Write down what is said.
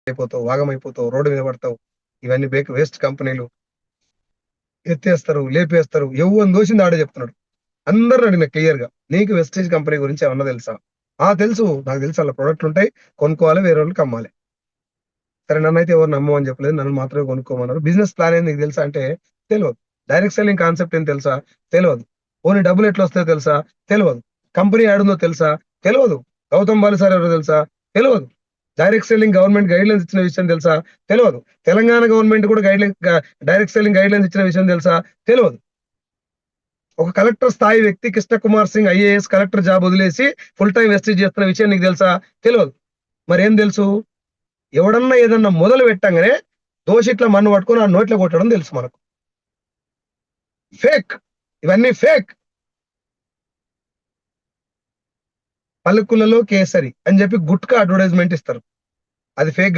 అయిపోతావు, వాగమైపోతావు, రోడ్డు మీద పడతావు. ఇవన్నీ వేస్ట్ కంపెనీలు ఎత్తేస్తారు, లేపేస్తారు. ఎవరిని దోషింది ఆడే చెప్తున్నాడు. అందరూ అడిగిన క్లియర్ గా, నీకు వెస్టేజ్ కంపెనీ గురించి ఏమన్నా తెలుసా? తెలుసు, నాకు తెలుసు, అలా ప్రొడక్ట్లు ఉంటాయి, కొనుక్కోవాలి, వేరే వాళ్ళకి అమ్మాలి. సరే, నన్ను అయితే ఎవరు నమ్మమని చెప్పలేదు, నన్ను మాత్రమే కొనుక్కోమన్నారు. బిజినెస్ ప్లాన్ ఏంది నీకు తెలుసా అంటే తెలియదు. డైరెక్ట్ సెల్లింగ్ కాన్సెప్ట్ ఏం తెలుసా? తెలియదు. ఓన్లీ డబ్బులు ఎట్లా వస్తాయో తెలుసా? తెలియదు. కంపెనీ ఆడుందో తెలుసా? తెలియదు. గౌతమ్ బాలి సార్ ఎవరో తెలుసా? తెలియదు. Direct selling government guide lines ఇచ్చిన విషయం తెలుసా? తెలియదు. తెలంగాణ గవర్నమెంట్ కూడా డైరెక్ట్ సెల్లింగ్ గైడ్ లైన్స్ ఇచ్చిన విషయం తెలుసా? తెలియదు. ఒక కలెక్టర్ స్థాయి వ్యక్తి Krishna Kumar Singh IAS collector job వదిలేసి ఫుల్ టైం వెస్టేజ్ చేస్తున్న విషయం నీకు తెలుసా? తెలియదు. మరి ఏం తెలుసు? ఎవడన్నా ఏదన్నా మొదలు పెట్టంగానే దోషిట్ల మన్ను పట్టుకొని ఆ నోట్లో కొట్టడం తెలుసు మనకు. ఫేక్, ఇవన్నీ ఫేక్. పలుకులలో కేసరి అని చెప్పి గుట్కా అడ్వర్టైజ్మెంట్ ఇస్తారు, అది ఫేక్.